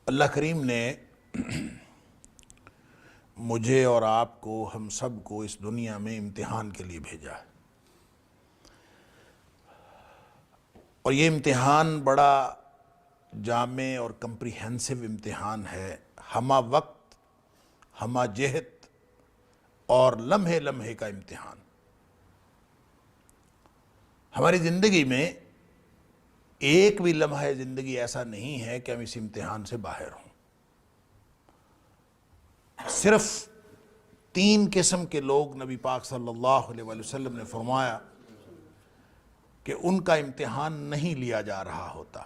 اللہ کریم نے مجھے اور آپ کو، ہم سب کو اس دنیا میں امتحان کے لیے بھیجا ہے، اور یہ امتحان بڑا جامع اور کمپریہنسو امتحان ہے، ہمہ وقت، ہمہ جہت اور لمحے لمحے کا امتحان۔ ہماری زندگی میں ایک بھی لمحہ زندگی ایسا نہیں ہے کہ ہم اس امتحان سے باہر ہوں۔ صرف 3 قسم کے لوگ نبی پاک صلی اللہ علیہ وسلم نے فرمایا کہ ان کا امتحان نہیں لیا جا رہا ہوتا۔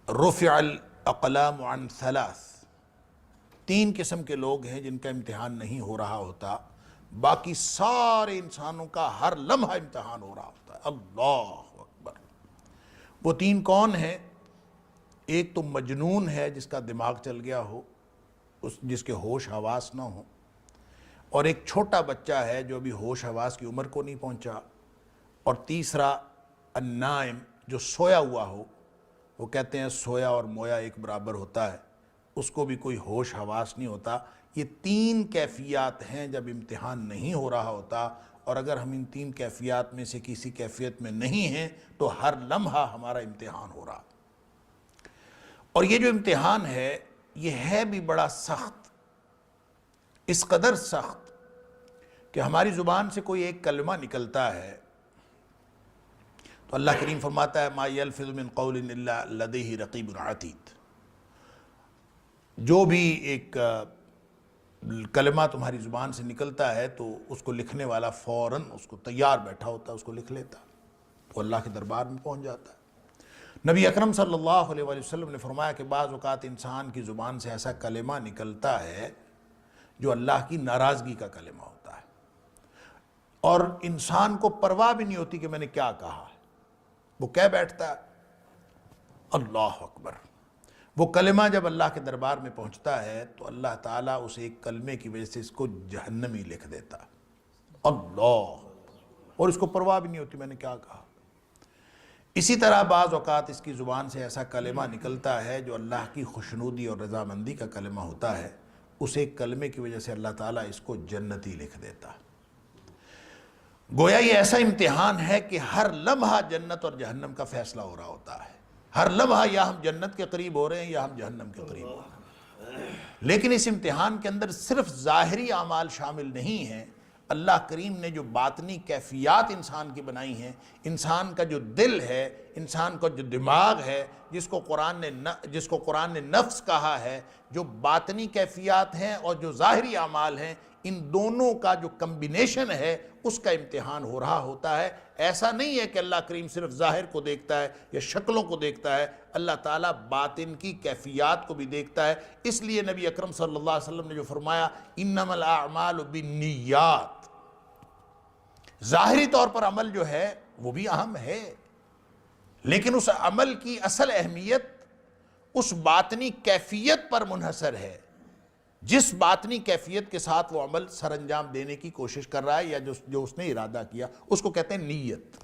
رفع الاقلام عن 3 قسم کے لوگ ہیں جن کا امتحان نہیں ہو رہا ہوتا، باقی سارے انسانوں کا ہر لمحہ امتحان ہو رہا ہوتا ہے۔ اللہ اکبر۔ وہ 3 کون ہیں؟ ایک تو مجنون ہے جس کا دماغ چل گیا ہو، جس کے ہوش حواس نہ ہو، اور ایک چھوٹا بچہ ہے جو ابھی ہوش حواس کی عمر کو نہیں پہنچا، اور تیسرا النائم جو سویا ہوا ہو۔ وہ کہتے ہیں سویا اور مویا ایک برابر ہوتا ہے، اس کو بھی کوئی ہوش حواس نہیں ہوتا۔ یہ 3 کیفیات ہیں جب امتحان نہیں ہو رہا ہوتا، اور اگر ہم ان 3 کیفیات میں سے کسی کیفیت میں نہیں ہیں تو ہر لمحہ ہمارا امتحان ہو رہا۔ اور یہ جو امتحان ہے یہ ہے بھی بڑا سخت، اس قدر سخت کہ ہماری زبان سے کوئی ایک کلمہ نکلتا ہے تو اللہ کریم فرماتا ہے ما یلفظ من قول الا لدیہ رقیب عتید۔ جو بھی ایک کلمہ تمہاری زبان سے نکلتا ہے تو اس کو لکھنے والا فوراً اس کو تیار بیٹھا ہوتا ہے، اس کو لکھ لیتا، وہ اللہ کے دربار میں پہنچ جاتا ہے۔ نبی اکرم صلی اللہ علیہ وسلم نے فرمایا کہ بعض اوقات انسان کی زبان سے ایسا کلمہ نکلتا ہے جو اللہ کی ناراضگی کا کلمہ ہوتا ہے، اور انسان کو پرواہ بھی نہیں ہوتی کہ میں نے کیا کہا ہے، وہ کہہ بیٹھتا ہے۔ اللہ اکبر۔ وہ کلمہ جب اللہ کے دربار میں پہنچتا ہے تو اللہ تعالیٰ اس ایک کلمے کی وجہ سے اس کو جہنمی لکھ دیتا ہے۔ اللہ، اور اس کو پرواہ بھی نہیں ہوتی میں نے کیا کہا۔ اسی طرح بعض اوقات اس کی زبان سے ایسا کلمہ نکلتا ہے جو اللہ کی خوشنودی اور رضامندی کا کلمہ ہوتا ہے، اس ایک کلمے کی وجہ سے اللہ تعالیٰ اس کو جنتی لکھ دیتا ہے۔ گویا یہ ایسا امتحان ہے کہ ہر لمحہ جنت اور جہنم کا فیصلہ ہو رہا ہوتا ہے، ہر لمحہ یا ہم جنت کے قریب ہو رہے ہیں یا ہم جہنم کے قریب ہو رہے ہیں۔ لیکن اس امتحان کے اندر صرف ظاہری اعمال شامل نہیں ہیں، اللہ کریم نے جو باطنی کیفیات انسان کی بنائی ہیں، انسان کا جو دل ہے، انسان کا جو دماغ ہے، جس کو قرآن نے نفس کہا ہے، جو باطنی کیفیات ہیں اور جو ظاہری اعمال ہیں، ان دونوں کا جو کمبینیشن ہے اس کا امتحان ہو رہا ہوتا ہے۔ ایسا نہیں ہے کہ اللہ کریم صرف ظاہر کو دیکھتا ہے یا شکلوں کو دیکھتا ہے، اللہ تعالیٰ باطن کی کیفیات کو بھی دیکھتا ہے۔ اس لیے نبی اکرم صلی اللہ علیہ وسلم نے جو فرمایا انما الاعمال بالنیات، ظاہری طور پر عمل جو ہے وہ بھی اہم ہے، لیکن اس عمل کی اصل اہمیت اس باطنی کیفیت پر منحصر ہے، جس باطنی کیفیت کے ساتھ وہ عمل سر انجام دینے کی کوشش کر رہا ہے یا جو اس نے ارادہ کیا، اس کو کہتے ہیں نیت۔